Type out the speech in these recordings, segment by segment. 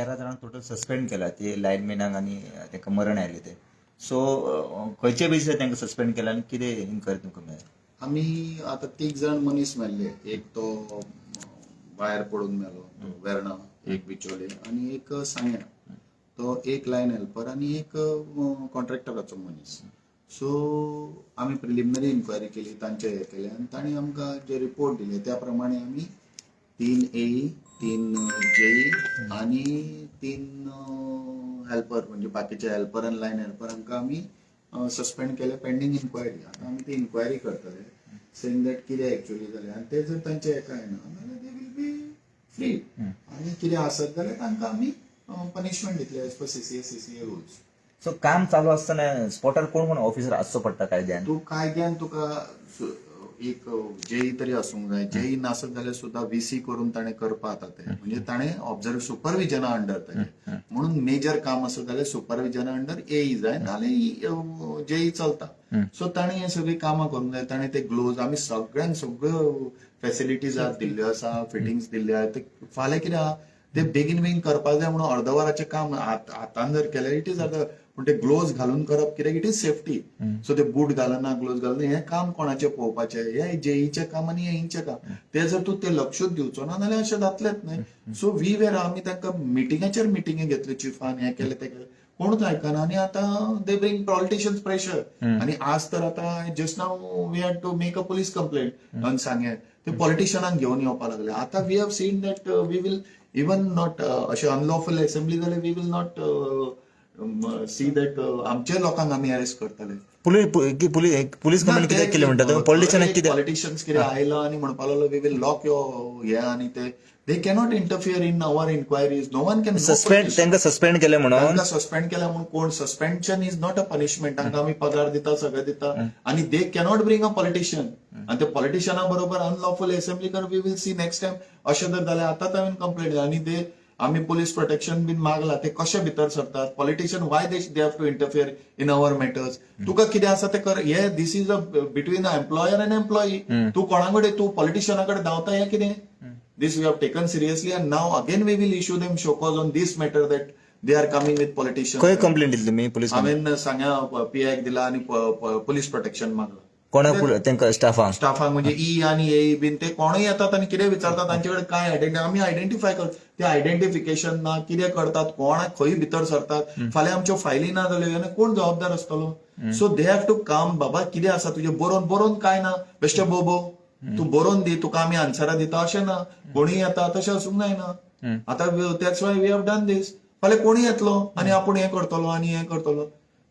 13 जाणांक total suspend केला ते लायनमॅनाक आणि तांकां मरण आयले ते. सो खंयचे बेसिसार तांकां सस्पेंड केला आनी कितें इन्क्वायरी तुमकां मेळ्ळी? आम्ही आता 3 जण मनीस मेल्ले. एक तो भायर पडून मेलो, तो वेर्णा, एक बिचोले आणि एक सांग्या. तो एक लायन हेल्पर आणि एक कॉन्ट्रॅक्टराचो मनीस. सो आम्ही प्रिलिमिनरी इन्क्वायरी केली, तांचे हे केले आणि तांणी आमकां जे रिपोर्ट दिले त्या प्रमाणे आम्ही 3 AE, 3 JE आणि 3 हेल्पर म्हणजे बाकीचे हेल्पर आणि लायन हेल्परांका आम्ही सस्पेंड केले पेंडिंग इन्क्वायरी. आता आम्ही ती इन्क्वायरी करतले सेइंग दॅट कितें एक्चुअली जालें आनी ते जर तांचे हेका येना जाल्यार दे वील बी फ्री आनी कितें आसत जाल्यार तांकां आमी पनिशमेंट दितले as per CCA rules. So काम चालू आसतना स्पॉटार कोण कोण ऑफिसर आसचो पडटा कायद्यान? तू कायद्यान तुका एक JE तरी आसूंक जाय. JE नासत जाल्यार सुद्धा VC करून ताणें करपा जाता ते, म्हणजे ताणें ऑब्झर्व सुपरविजना अंडर ताचे. म्हणून मेजर काम आसत जाल्यार सुपरविजना अंडर AE जाय नाल्यार JE चलता. सो ताणें हे सगळी कामां करूंक जाय. ताणें ते ग्लोव्ज आमी सगळ्यांक सगळ्यो फॅसिलिटीज दिल्ल्यो आसा, फिटिंग्स दिल्ले आहा. ते फाल्यां कितें आहा ते बेगीन करपाक जाय म्हणून अर्द वराचें काम हातान जर केल्यार इट इज अर्द. पूण ते ग्लोव्ज घालून करप कित्याक इट इज सेफ्टी. सो ते बूट घालना, ग्लोव्ज घालना, हें काम कोणाचें पळोवपाचें? हे JEचें काम आनी हेंचें काम. ते जर तूं ते लक्षूच दिवचो ना जाल्यार अशें जातलेंच न्हय. सो आमी तांकां मिटिंगाचेर मिटिंगे घेतल्यो चिफान, हें केलें तें केलें, कोणूच आयकना. आनी आतां दे ब्रिंग पॉलिटिशियन्स प्रेशर. आनी आज तर आतां just now we had to make a police complaint on सांगे. ते पॉलिटिशियनांक घेवन येवपाक लागले. आतां we have seen that we will even not अशें अनलॉफुल असेंब्ली जाल्यार we will not see that आमच्या लोकांक आमी अरेस्ट करतले. पुलीस कंप्लेंट कित्याक केली म्हणटा? पॉलिटिशियनाक कितें? पॉलिटिशियन्स कितें आयलो आनी म्हणपाक लागलो वी वील लॉक युअर हे आनी ते they cannot interfere in our inquiries. No one can तांकां सस्पेंड केले म्हणून. तांकां सस्पेंड केल्या म्हणून कोण? Suspension is not a punishment. तांकां आमी पगार दिता, सगळें दिता आनी they cannot bring a politician. आनी ते पॉलिटिशियना बरोबर अनलॉफुल असेंब्ली कर. We will see next time अशें जर जाल्यार. आतांच हांवें कंप्लेंट आनी ते आम्ही पोलीस प्रोटेक्शन बीन मागला. ते कशे भितर सरतात? Politician why they have to interfere in our matters? तुका कितें आसा ते कर. हे this is a between a employer and employee. तू कोणाकडे तू पॉलिटिशियना कडेन धांवता हें कितें? This we have taken seriously and now again we will issue them show cause on this matter that they are coming with politicians. खंय complaint दिली तुम्ही पोलीस? हांवें सांग्या PIक दिला आनी पोलीस प्रोटेक्शन मागला. कोणाक? तांकां स्टाफांक म्हणजे E आणि AE बीन ते कोणूय येतात आणि कितें विचारतात तांचे कडेन काय आमी आयडेंटिफाय करतात. ते आयडेंटिफिकेशन ना, कितें करतात, कोणाक खंय भितर सरतात. फाल्यां आमच्यो फायली ना जाल्यो कोण जबाबदार आसतलो? So they have to come. बाबा कितें आसा तुजें बरोवन काय ना बेश्टे बोबो तू बरोवन दी, तुका आमी आन्सरां दिता अशें ना. कोणीय येता तशें असूंक जायना. आतां that's why we have done this. फाल्यां कोणूय येतलो आनी आपूण हें करतलो आनी हें करतलो.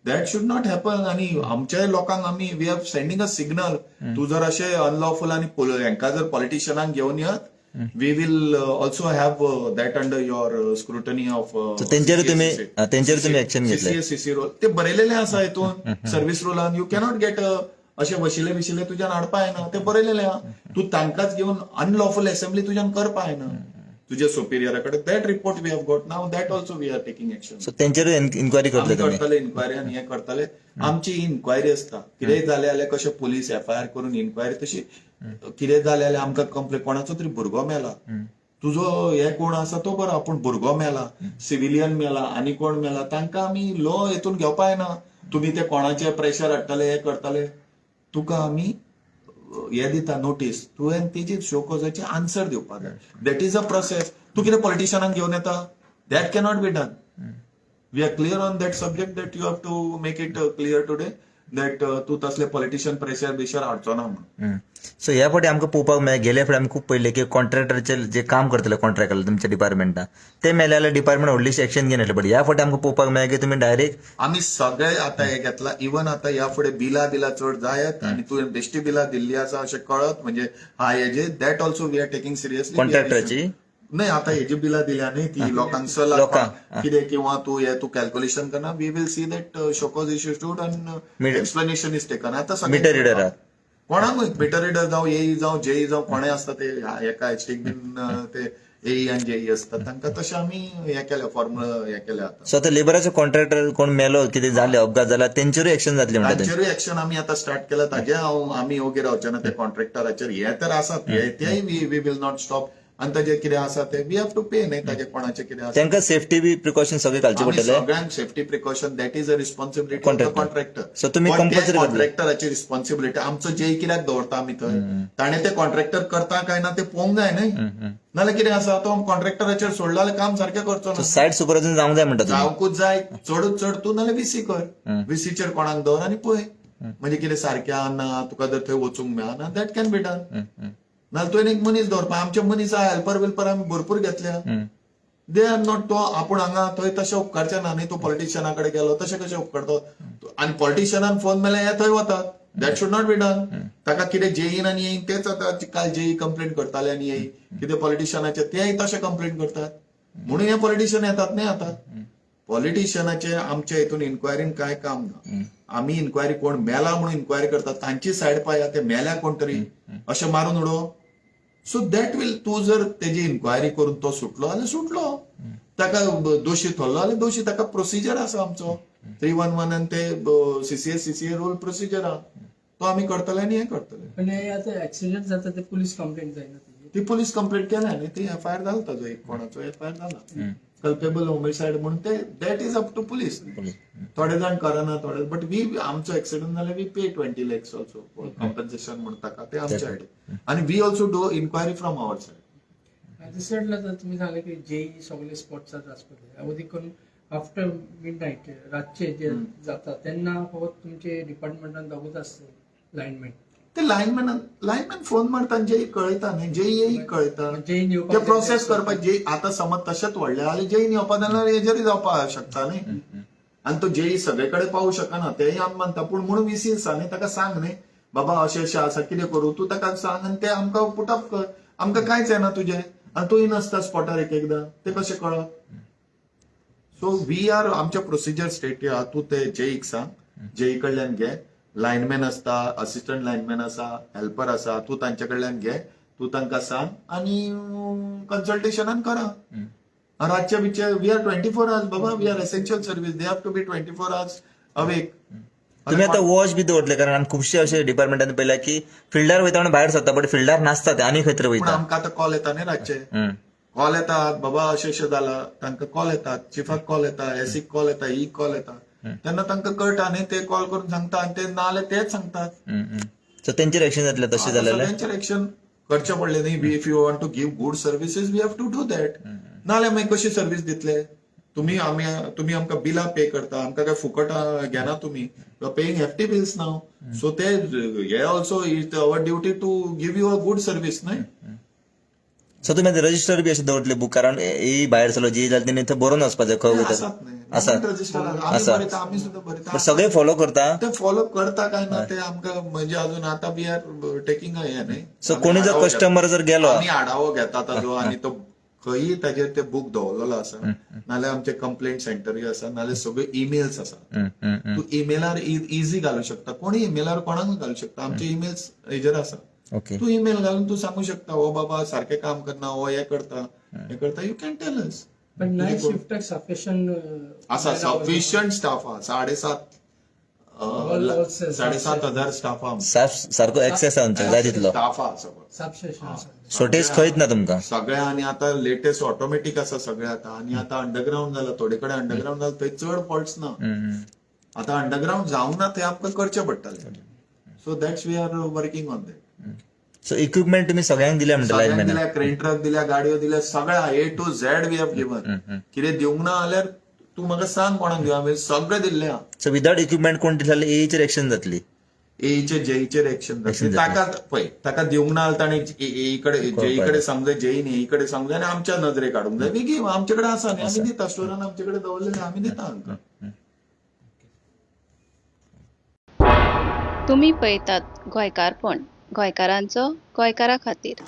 That should not happen. आनी आमच्या लोकांक आमी we have sending a signal. तू जर अशें अनलॉफुल आनी हांकां जर पॉलिटिशियनांक घेवन येत, we will also have that under your scrutiny of तेंचेर तुम्ही एक्शन घेतले. CC रोल ते बरयलेले आसा हितून सर्व्हिस रोलान. यू कॅनॉट गेट अशें वशिले तुज्यान हाडपा येना. ते बरयलेले आहा. तू तांकांच घेवन अनलॉफुल असेंब्ली तुज्यान करपा येना तुज्या सुपिरियरा कडेन. That report we have got now. That also we are taking action. So तेंचेर इन्क्वायरी करतले इन्क्वायरी आनी हें करतले. आमची इन्क्वायरी आसता. कितेंय जालें जाल्यार कशें पुलीस FIR करून इन्क्वायरी तशी कितें जालें जाल्यार आमकां कंप्लेंट कोणाचो तरी भुरगो मेला, तुजो हे कोण आसा तो बरो, पूण भुरगो मेला, सिव्हिलियन मेला आनी कोण मेला, तांकां आमी लॉ हेतून घेवपा येना. तुमी ते कोणाचे प्रेशर हाडटले, हे करतले. तुका आमी हे दिता नोटीस. तुवें तेजी शो कॉजाची आन्सर दिवपाक जाय. That is a process. तू कितें पॉलिटिशियनांक घेवन येता? That cannot be done. We are clear on that subject that you have to make it clear today that तू तसले पॉलिटिशियन प्रेशर हाडचो ना म्हणून. सो ह्या फावटी आमकां पळोवपाक मेळ्ळें, गेल्या फावटी आमी खूब पळयलें की कॉन्ट्रॅक्टरचे जे काम करतले कॉन्ट्रॅक्टर तुमच्या डिपार्टमेंटात ते मेले जाल्यार डिपार्टमेंट व्हडलीशी एक्शन घेवन येतले. बट ह्या फावटी आमकां पळोवपाक मेळ्ळें की तुमी डायरेक्ट आमी सगळे आतां हे घेतला. इवन आतां ह्या फुडें बिलां चड जायत आनी तुवें बेश्टी बिलां दिल्ली आसा अशें कळत म्हणजे हेजे that also we are taking seriously. कॉन्ट्रॅक्टराची नाही आता हेजी बिलां दिल्या न्ही ती लोकांक कितें किंवा तू कॅल्क्युलेशन करना. We will see that show cause issued आनी एक्सप्लेनेशन इज टेकन. आतां मीटर रिडर कोणाकूय मीटर रिडर जावं AE जावं JE जावं कोणें आसता ते एका एचटीक बीन ते AE आनी JE असतात तांकां तशें आमी हें केलें फॉर्म्युला हें केलें आतां. सो आतां लेबराचो कॉन्ट्रॅक्टर कोण मेलो, कितें जालें, अपघात जाला, तेंचेरूय एक्शन जातली म्हणटा. तांचेरूय एक्शन आमी आतां स्टार्ट केलां. ताजे आमी ओगे रावचे ना. ते कॉन्ट्रॅक्टराचेर हे तर आसात तेय वी वील नॉट स्टॉप. आनी ताजे कितें आसा ते वी हॅव टू पे न्ही ताजे कोणाचे कितें आसा तांकां सेफ्टी बी प्रिकॉशन सगळे घालचे आमी पडटले. सगळ्यांक safety precaution that is a responsibility of the contractor. So तुम्ही compulsory करतले. कॉन्ट्रॅक्टराची रिस्पॉन्सिबिलिटी आमचो जे कित्याक दवरता आमी थंय ताणें ते कॉन्ट्रॅक्टर करता काय ना ते पळोवंक जाय न्ही. नाल्यार कितें आसा तो कॉन्ट्रॅक्टराचेर सोडला जाल्यार काम सारकें करचो ना. सायट सुपरवायझर जावंक जाय म्हणटा तुम्ही. जावकूच जाय चडूच चड तूं नाल्यार VC कर. VCचेर कोणाक दवर आनी पळय म्हणजे कितें सारकें आहा ना तुका जर थंय वचूंक मेळना दॅट कॅन बी डन. नाल्यार तुवें एक मनीस दवरपा आमचे मनीस आहा हेल्पर वेल्पर आमी भरपूर घेतल्या. दे आर नॉट तो आपूण हांगा थंय तशें उपकारचे ना न्ही. तो पॉलिटिशियना कडेन गेलो तशें कशें उपकारतो आनी पॉलिटिशियनान फोन मेळ्ळ्यार हे थंय वतात. That should not be done. ताका कितें जेईन आनी येईन तेच आतां काल जेई कंप्लेंट करताले आनी येई कितें पॉलिटिशियनाचे तेय तशें कंप्लेंट करतात म्हणून हे पॉलिटिशियन येतात न्ही. आता पॉलिटिशियनाचे आमच्या हितून इन्क्वायरीन काय काम ना. आमी इन्क्वायरी कोण मेला म्हणून इन्क्वायरी करतात तांची सायड पाया ते मेल्या कोण तरी अशें मारून उडो. सो दॅट वील तूं जर तेजी इन्क्वायरी करून तो सुटलो जाल्यार सुटलो. ताका दोशी थरलो जाल्यार दोशी. ताका प्रोसिजर आसा आमचो 311 आनी ते CCA रूल प्रोसिजर आहा तो आमी करतले आनी हें करतले. पण हे आता ऍक्सिडेंट जाता ते पोलीस कंप्लेंट जायना तेजी. ती पोलीस कंप्लेंट केल्या न्ही. ती FIR जाला ताजो एक कोणाचो FIR जाला कल्पेबल होमिसायड म्हणून ते that is up to police. थोडे जाण करना थोडे बट वी आमचो एक्सिडेंट जाल्यार we pay 20 lakhs also compensation म्हणून ताका ते आमचे सायडीन आनी we also do inquiry from our side. दुसऱ्यातला तर तुम्ही सांगले की जेई सगळे स्पॉट्सात आसपले अवधी करून आफ्टर मिडनाईट रातचे जे जाता तेन्ना फकत तुमचे डिपार्टमेंटान दोगूच आसता लायनमॅन. ते लायनमॅन फोन मारतात जेई कळयता न्ही. जेई कळयता जेईन ते येवपाक प्रोसेस करपाक जे आता समज तशेंच व्हडले जाल्यार जेईन येवपा जाल्यार हेजेरय जावपाक शकता न्ही. आनी तो जेई सगळे कडेन पावूं शकना तेय आमी मानता पूण म्हणून VC आसा न्ही ताका सांग न्ही बाबा अशें अशें आसा कितें करूं तूं ताका सांग आनी ते आमकां पुटअप कर. आमकां कांयच येना तुजें आनी तूंय नासता स्पॉटार एक एकदां ते कशें कळप. सो वी आर आमचे प्रोसिजर स्टेट आहा. तूं ते जेईक सांग जेई कडल्यान घे. लायनमॅन आसता असिस्टंट लायनमॅन आसा हेल्पर आसा तूं तांचे कडल्यान घे. तूं तांकां सांग आनी कन्सल्टेशनान करा. रातचे बिचे वी आर 24 hours बाबा. We are essential service. They have to be 24 hours awake. तुम्ही आता वॉच बी दवरले कारण आमी खुबशे अशे डिपार्टमेंटान पळयला की फिल्डार वयता म्हणून भायर सरता बट फिल्डार नासता ते आनी खंय तरी पूण वयता. आमकां आतां कॉल येता न्ही रातचे. कॉल येतात बाबा अशें अशें जालां तांकां कॉल येतात. चिफाक कॉल येता एसीक कॉल येता ईक कॉल येता तेन्ना तांकां कळटा न्ही. ते कॉल करून सांगता आनी ते ना जाल्यार तेच सांगतात. सो तेंचेर एक्शन जातले तशें जालेले. सगळ्यांचेर एक्शन करचे पडले न्ही. If you want to give good services we have to do that. नाल्यार मागीर कशी सर्व्हिस दितले. तुम्ही आमकां बिलां पे करता आमकां काय फुकट घेना तुम्ही. You are paying hefty bills now. So ते हे also is our duty to give you a good service न्हय. सो तुम्ही रजिस्टर बी अशें दवरले बूक कारण ही भायर सरलो जी जाल्यार तेणी थंय बरोवन वचपाचें खंय वयता आसात न्ही. आसा. रजिस्टर आसा. आमी सुद्दां बरयता. बट सगळे फॉलो करता. ते फॉलो करता काय ना ते आमकां म्हणजे अजून आता वी आर टेकिंग हे न्ही. सो कोणी जर कस्टमर जर गेलो आमी आढावो घेता ताजो आनी तो खंयी ताजेर ते बूक दवरलेलो आसा. नाल्यार आमचे कंप्लेंट सेंटरूय आसा नाल्यार सगळे ईमेल्स आसा. तूं ईमेलार इझी घालूं शकता. कोणी ईमेलार कोणाक घालूं शकता. आमचे ईमेल्स हेजेर आसा. ओके. तूं ईमेल घालून तू सांगू शकता हो बाबा सारकें काम करना हो हे करता यू कॅन टेल अस. पण नाईट शिफ्टाक सफिशियंट आसा सफिशियंट स्टाफ आहा. 7,500 स्टाफ आहा. सारको एक्सेस आहा तुमच्या जाय तितलो स्टाफ आहा सगळो. सबस्टेशन शॉर्टेज खंयच ना तुमकां. सगळे आनी आता लेटेस्ट ऑटोमॅटिक आसा सगळे आता. आनी आता अंडरग्राउंड जाला. थोडे कडेन अंडरग्राउंड जाला थंय चड फॉल्ट्स ना. आता अंडरग्राउंड जावंक ना ते आमकां करचे पडटले. So that's we are working on that. So equipment तुम्ही सगळ्यांक दिल्या म्हणटा लायनमॅन. दिल्या क्रेन ट्रक दिल्या गाडयो दिल्या सगळ्या A to Z we have given. कितें दिवंक ना जाल्यार तूं म्हाका सांग कोणाक दिवं हांवें सगळें दिल्लें आहा. सो विदाउट इक्विपमेंट कोण दिले जाल्यार एचेर एक्शन जातली. एईचे जेईचेर एक्शन जातली. ताका पळय ताका दिवंक ना जाल्यार ताणें जेई कडेन सांगूंक जाय जेईन एई कडेन सांगूंक जाय आनी आमच्या नजरेक काडूंक जाय. वी गिव आमचे कडेन आसा न्ही आमी दिता. स्टोरान आमचे कडेन दवरलेले आमी दिता आमकां. तुम्ही पळयतात गोंयकारपण गोंयकारांचो गोंयकारा खातीर.